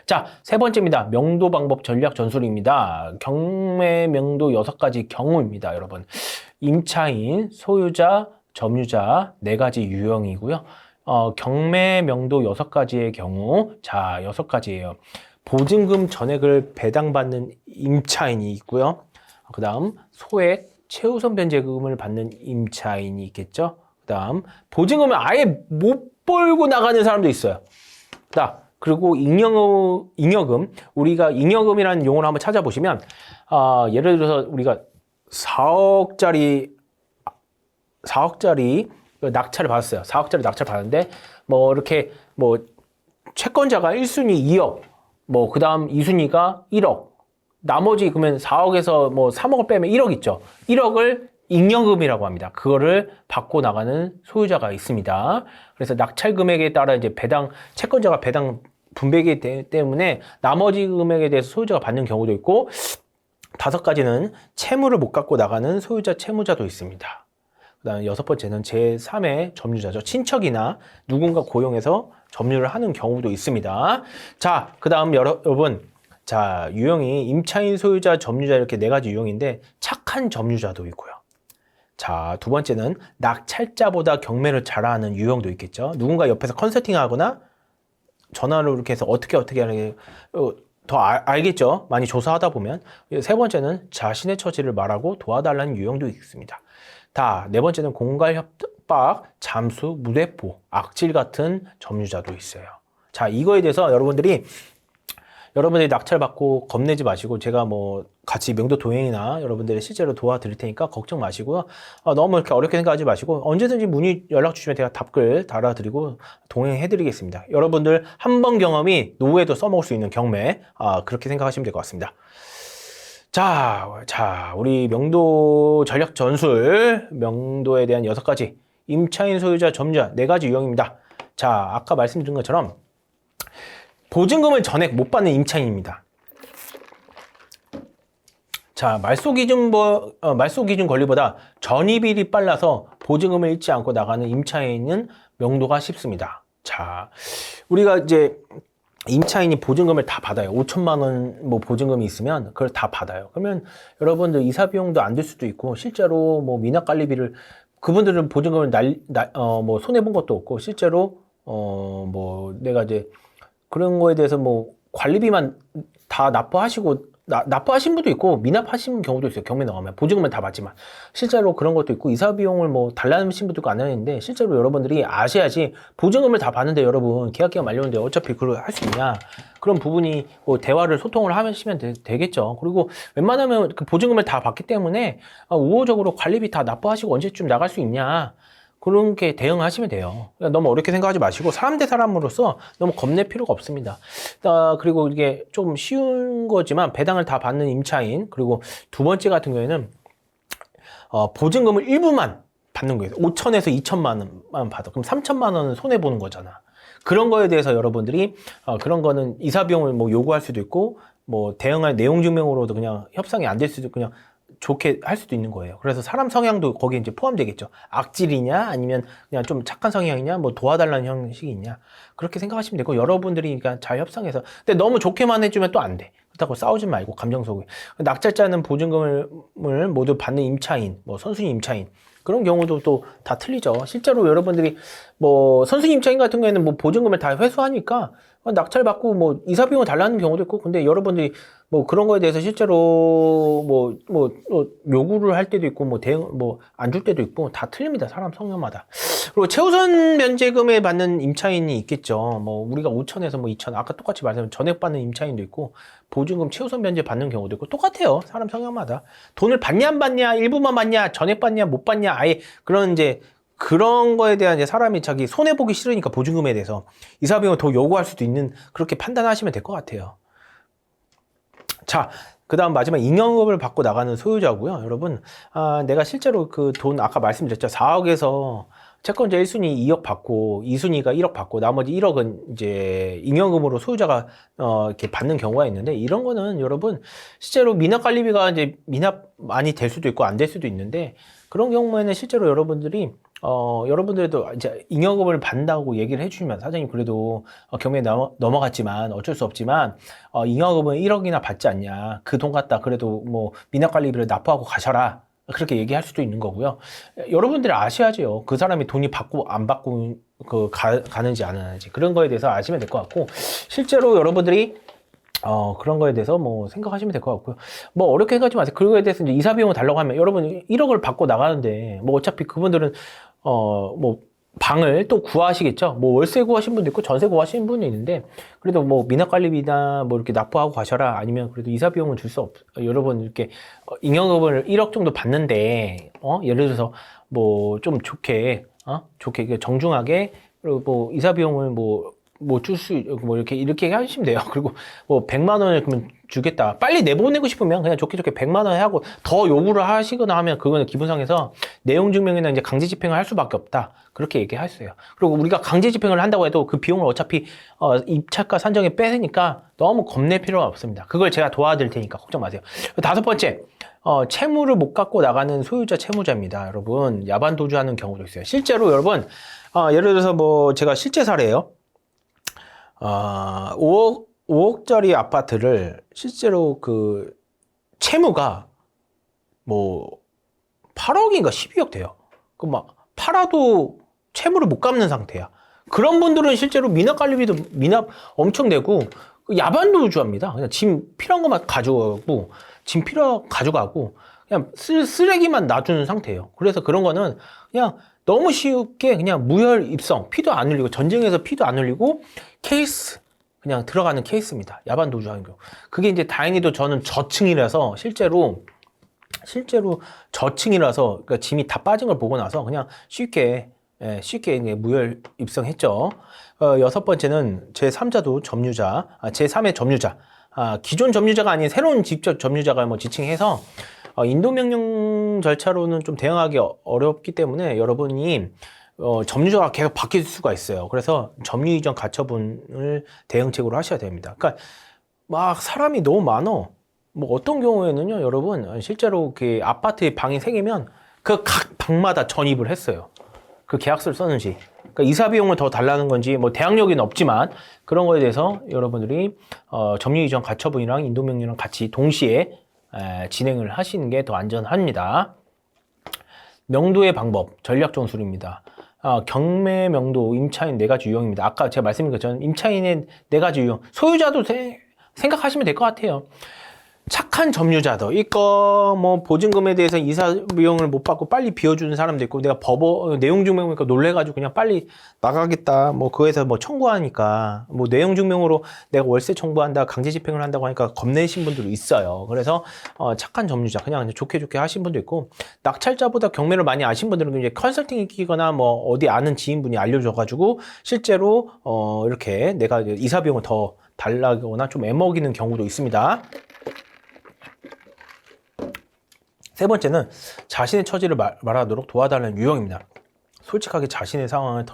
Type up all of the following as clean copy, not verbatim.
자, 세 번째입니다. 명도 방법 전략 전술입니다. 경매 명도 6가지 경우입니다, 여러분. 임차인, 소유자, 점유자 4가지 유형이고요. 경매 명도 6가지의 경우, 자, 6가지예요. 보증금 전액을 배당받는 임차인이 있고요. 그 다음 소액 최우선 변제금을 받는 임차인이 있겠죠. 그 다음 보증금을 아예 못 벌고 나가는 사람도 있어요. 그리고 잉여금, 우리가 잉여금이라는 용어를 한번 찾아보시면 예를 들어서 우리가 4억짜리 낙찰을 받았어요. 4억짜리 낙찰 받았는데 뭐 이렇게 뭐 채권자가 1순위 2억, 뭐 그다음 2순위가 1억, 나머지 그러면 4억에서 뭐 3억을 빼면 1억 있죠. 1억을 잉여금이라고 합니다. 그거를 받고 나가는 소유자가 있습니다. 그래서 낙찰 금액에 따라 이제 채권자가 배당 분배이기 때문에 나머지 금액에 대해서 소유자가 받는 경우도 있고, 5가지는 채무를 못 갖고 나가는 소유자 채무자도 있습니다. 그다음 6번째는 제3의 점유자죠. 친척이나 누군가 고용해서 점유를 하는 경우도 있습니다. 자, 그다음 여러분, 자, 유형이 임차인, 소유자, 점유자 이렇게 4가지 유형인데 착한 점유자도 있고요. 자, 2번째는 낙찰자보다 경매를 잘하는 유형도 있겠죠. 누군가 옆에서 컨설팅하거나 전화로 이렇게 해서 어떻게 하는 게 더 알겠죠. 많이 조사하다 보면. 3번째는 자신의 처지를 말하고 도와달라는 유형도 있습니다. 4번째는 공갈 협박, 잠수, 무대포, 악질 같은 점유자도 있어요. 자, 이거에 대해서 여러분들이 낙찰 받고 겁내지 마시고, 제가 뭐 같이 명도 동행이나 여러분들이 실제로 도와드릴 테니까 걱정 마시고요. 너무 이렇게 어렵게 생각하지 마시고 언제든지 연락 주시면 제가 답글 달아드리고 동행해 드리겠습니다. 여러분들 한 번 경험이 노후에도 써먹을 수 있는 경매, 그렇게 생각하시면 될 것 같습니다. 자, 우리 명도 전략 전술, 명도에 대한 6가지, 임차인, 소유자, 점유자 4가지 유형입니다. 자, 아까 말씀드린 것처럼 보증금을 전액 못 받는 임차인입니다. 자, 말소 기준 권리보다 전입일이 빨라서 보증금을 잃지 않고 나가는 임차인은 명도가 쉽습니다. 자, 우리가 이제 임차인이 보증금을 다 받아요. 5천만 원 뭐 보증금이 있으면 그걸 다 받아요. 그러면 여러분들 이사 비용도 안 들 수도 있고, 실제로 뭐 미납관리비를, 그분들은 보증금을 뭐 손해 본 것도 없고, 실제로 뭐 내가 이제 그런 거에 대해서 뭐 관리비만 다 납부하신 분도 있고 미납하신 경우도 있어요. 경매 나가면 보증금은 다 받지만 실제로 그런 것도 있고, 이사 비용을 뭐 달라는 분도 있고 안 하는데, 실제로 여러분들이 아셔야지. 보증금을 다 받는데 여러분 계약기간 만료인데 어차피 그걸 할 수 있냐, 그런 부분이 뭐 대화를 소통을 하시면 되겠죠. 그리고 웬만하면 그 보증금을 다 받기 때문에 우호적으로 관리비 다 납부하시고 언제쯤 나갈 수 있냐, 그런 게 대응하시면 돼요. 너무 어렵게 생각하지 마시고 사람 대 사람으로서 너무 겁낼 필요가 없습니다. 그리고 이게 좀 쉬운 거지만 배당을 다 받는 임차인, 그리고 2번째 같은 경우에는 보증금을 일부만 받는 거예요. 5천에서 2천만 원만 받아. 그럼 3천만 원은 손해 보는 거잖아. 그런 거에 대해서 여러분들이 그런 거는 이사 비용을 뭐 요구할 수도 있고, 뭐 대응할 내용 증명으로도 그냥 협상이 안 될 수도 있고, 그냥 좋게 할 수도 있는 거예요. 그래서 사람 성향도 거기에 이제 포함되겠죠. 악질이냐, 아니면 그냥 좀 착한 성향이냐, 뭐 도와달라는 형식이 있냐, 그렇게 생각하시면 되고, 여러분들이 그러니까 잘 협상해서. 근데 너무 좋게만 해주면 또 안 돼. 그렇다고 싸우지 말고 감정 속에. 낙찰자는 보증금을 모두 받는 임차인, 뭐 선순위 임차인, 그런 경우도 또 다 틀리죠. 실제로 여러분들이 뭐 선순위 임차인 같은 경우에는 뭐 보증금을 다 회수하니까 낙찰 받고 뭐 이사 비용을 달라는 경우도 있고, 근데 여러분들이 뭐 그런 거에 대해서 실제로 뭐 요구를 할 때도 있고, 뭐 대응 뭐 안 줄 때도 있고, 다 틀립니다. 사람 성향마다. 그리고 최우선 면제금을 받는 임차인이 있겠죠. 뭐 우리가 5천에서 뭐 2천, 아까 똑같이 말씀드린 전액 받는 임차인도 있고, 보증금 최우선 면제 받는 경우도 있고, 똑같아요. 사람 성향마다. 돈을 받냐 안 받냐, 일부만 받냐, 전액 받냐 못 받냐, 아예 그런 거에 대한 이제 사람이 자기 손해보기 싫으니까 보증금에 대해서 이사 비용을 더 요구할 수도 있는, 그렇게 판단하시면 될 것 같아요. 자, 그 다음 마지막 잉여금을 받고 나가는 소유자고요. 여러분, 내가 실제로 그 돈 아까 말씀드렸죠. 4억에서 채권자 1순위 2억 받고 2순위가 1억 받고 나머지 1억은 이제 잉여금으로 소유자가 이렇게 받는 경우가 있는데, 이런 거는 여러분 실제로 미납관리비가 이제 미납 많이 될 수도 있고 안 될 수도 있는데, 그런 경우에는 실제로 여러분들이 여러분들도 이제 잉여금을 받는다고 얘기를 해주시면 사장님 그래도 경매에 넘어갔지만 어쩔 수 없지만 잉여금은 1억이나 받지 않냐. 그 돈 갖다 그래도 뭐 미납관리비를 납부하고 가셔라. 그렇게 얘기할 수도 있는 거고요. 여러분들이 아셔야죠. 그 사람이 돈이 받고 안 받고 가는지 안 하는지 그런 거에 대해서 아시면 될 것 같고 실제로 여러분들이 그런 거에 대해서 뭐 생각하시면 될 것 같고요. 뭐 어렵게 생각하지 마세요. 그거에 대해서 이제 이사 비용을 달라고 하면 여러분 1억을 받고 나가는데 뭐 어차피 그분들은 뭐 방을 또 구하시겠죠. 뭐 월세 구하신 분도 있고 전세 구하시는 분도 있는데 그래도 뭐 미납관리비나 뭐 이렇게 납부하고 가셔라 아니면 그래도 이사 비용은 줄 수 없. 여러분 이렇게 잉여금을 1억 정도 받는데 예를 들어서 뭐 좀 좋게 좋게 정중하게 그리고 뭐 이사 비용을 뭐 줄 수, 뭐 이렇게 하시면 돼요. 그리고 뭐 100만 원을 그러면 주겠다. 빨리 내보내고 싶으면 그냥 좋게 100만 원 하고 더 요구를 하시거나 하면 그거는 기본상에서 내용 증명이나 이제 강제 집행을 할 수밖에 없다. 그렇게 얘기했어요. 그리고 우리가 강제 집행을 한다고 해도 그 비용을 어차피 입찰가 산정에 빼니까 너무 겁낼 필요가 없습니다. 그걸 제가 도와드릴 테니까 걱정 마세요. 5번째. 채무를 못 갖고 나가는 소유자 채무자입니다. 여러분, 야반 도주하는 경우도 있어요. 실제로 여러분, 예를 들어서 뭐 제가 실제 사례예요. 5억짜리 아파트를 실제로 그 채무가 뭐 8억인가 12억 돼요. 그 막 팔아도 채무를 못 갚는 상태야. 그런 분들은 실제로 미납관리비도 미납 엄청 내고 야반도주합니다. 그냥 짐 필요한 것만 가져가고 짐 가져가고 그냥 쓰레기만 놔주는 상태예요. 그래서 그런 거는 그냥 너무 쉽게 그냥 무혈 입성, 피도 안 흘리고 전쟁에서 피도 안 흘리고 케이스 그냥 들어가는 케이스입니다. 야반 도주하는 경우. 그게 이제 다행히도 저는 저층이라서 실제로 저층이라서 그러니까 짐이 다 빠진 걸 보고 나서 그냥 쉽게 무혈 입성했죠. 6번째는 제3자도 점유자, 제3의 점유자, 기존 점유자가 아닌 새로운 직접 점유자가 뭐 지칭해서 인도명령 절차로는 좀 대응하기 어렵기 때문에 여러분이 점유자가 계속 바뀔 수가 있어요. 그래서 점유 이전 가처분을 대응책으로 하셔야 됩니다. 그러니까 막 사람이 너무 많어. 뭐 어떤 경우에는요, 여러분 실제로 그 아파트에 방이 3개면 그 각 방마다 전입을 했어요. 그 계약서를 썼는지. 그러니까 이사 비용을 더 달라는 건지 뭐 대항력은 없지만 그런 거에 대해서 여러분들이 점유 이전 가처분이랑 인도명령이랑 같이 동시에 진행을 하시는 게 더 안전합니다. 명도의 방법, 전략 전술입니다. 경매, 명도, 임차인 4가지 유형입니다. 아까 제가 말씀드린 것처럼 임차인의 4가지 유형, 소유자도 생각하시면 될 것 같아요. 착한 점유자도 있고 뭐 보증금에 대해서 이사 비용을 못 받고 빨리 비워주는 사람도 있고 내가 내용 증명 보니까 놀래가지고 그냥 빨리 나가겠다 뭐 그거에서 뭐 청구하니까 뭐 내용 증명으로 내가 월세 청구한다 강제 집행을 한다고 하니까 겁내신 분들도 있어요. 그래서 착한 점유자 그냥 좋게 하신 분도 있고 낙찰자보다 경매를 많이 아신 분들은 이제 컨설팅이 끼거나 뭐 어디 아는 지인분이 알려줘가지고 실제로 이렇게 내가 이사 비용을 더 달라거나 좀 애먹이는 경우도 있습니다. 3번째는 자신의 처지를 말하도록 도와달라는 유형입니다. 솔직하게 자신의 상황을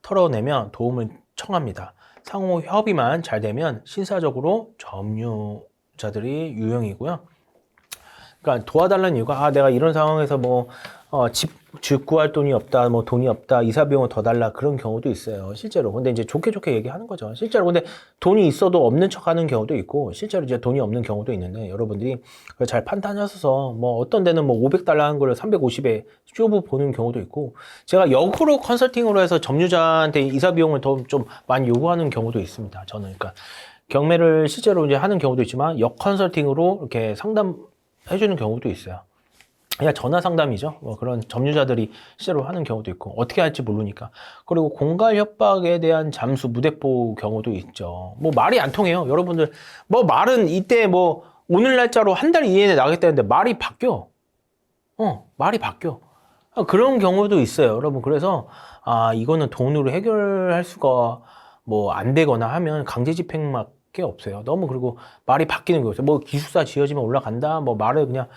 털어내면 도움을 청합니다. 상호 협의만 잘 되면 신사적으로 점유자들이 유형이고요. 그러니까 도와달라는 이유가 내가 이런 상황에서 뭐 집 구할 돈이 없다, 뭐 돈이 없다, 이사 비용을 더 달라 그런 경우도 있어요. 실제로. 근데 이제 좋게 얘기하는 거죠. 실제로 근데 돈이 있어도 없는 척하는 경우도 있고 실제로 이제 돈이 없는 경우도 있는데 여러분들이 잘 판단하셔서 뭐 어떤 데는 뭐 500달러 한 거를 350에 쇼부 보는 경우도 있고 제가 역으로 컨설팅으로 해서 점유자한테 이사 비용을 더 좀 많이 요구하는 경우도 있습니다. 저는 그러니까 경매를 실제로 이제 하는 경우도 있지만 역 컨설팅으로 이렇게 상담해주는 경우도 있어요. 그냥 전화 상담이죠. 뭐 그런 점유자들이 실제로 하는 경우도 있고 어떻게 할지 모르니까. 그리고 공갈 협박에 대한 잠수 무대포 경우도 있죠. 뭐 말이 안 통해요. 여러분들 뭐 말은 이때 뭐 오늘 날짜로 한 달 이내에 나겠다는데 말이 바뀌어. 말이 바뀌어. 그런 경우도 있어요. 여러분 그래서 이거는 돈으로 해결할 수가 뭐 안 되거나 하면 강제 집행밖에 없어요. 너무 그리고 말이 바뀌는 거였어요. 뭐 기숙사 지어지면 올라간다. 뭐 말을 그냥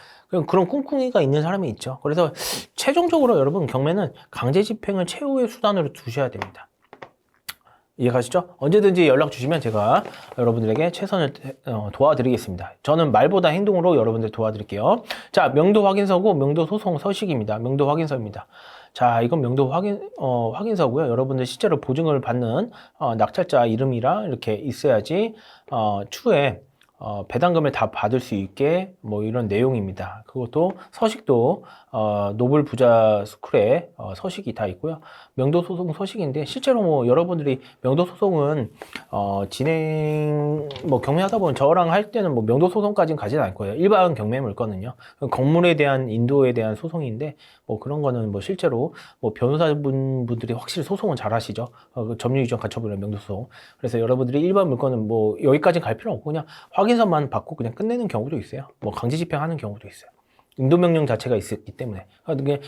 그런 꿍꿍이가 있는 사람이 있죠. 그래서 최종적으로 여러분 경매는 강제 집행을 최후의 수단으로 두셔야 됩니다. 이해가시죠? 언제든지 연락 주시면 제가 여러분들에게 최선을 도와드리겠습니다. 저는 말보다 행동으로 여러분들 도와드릴게요. 자, 명도 확인서고 명도 소송 서식입니다. 명도 확인서입니다. 자, 이건 명도 확인서고요. 여러분들 실제로 보증을 받는 낙찰자 이름이랑 이렇게 있어야지 추후에 배당금을 다 받을 수 있게 뭐 이런 내용입니다. 그것도 서식도 노블 부자 스쿨에 서식이 다 있고요. 명도 소송 서식인데 실제로 뭐 여러분들이 명도 소송은 진행 뭐 경매하다 보면 저랑 할 때는 뭐 명도 소송까지는 가지는 않을 거예요. 일반 경매 물건은요. 건물에 대한 인도에 대한 소송인데 뭐 그런 거는 뭐 실제로 뭐 변호사분들이 확실히 소송은 잘 하시죠. 점유이전 가처분이나 명도 소송. 그래서 여러분들이 일반 물건은 뭐 여기까지 갈 필요 없고 그냥 확인서만 받고 그냥 끝내는 경우도 있어요. 뭐 강제 집행하는 경우도 있어요. 인도 명령 자체가 있기 때문에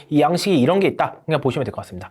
이 양식에 이런 게 있다. 그냥 보시면 될 것 같습니다.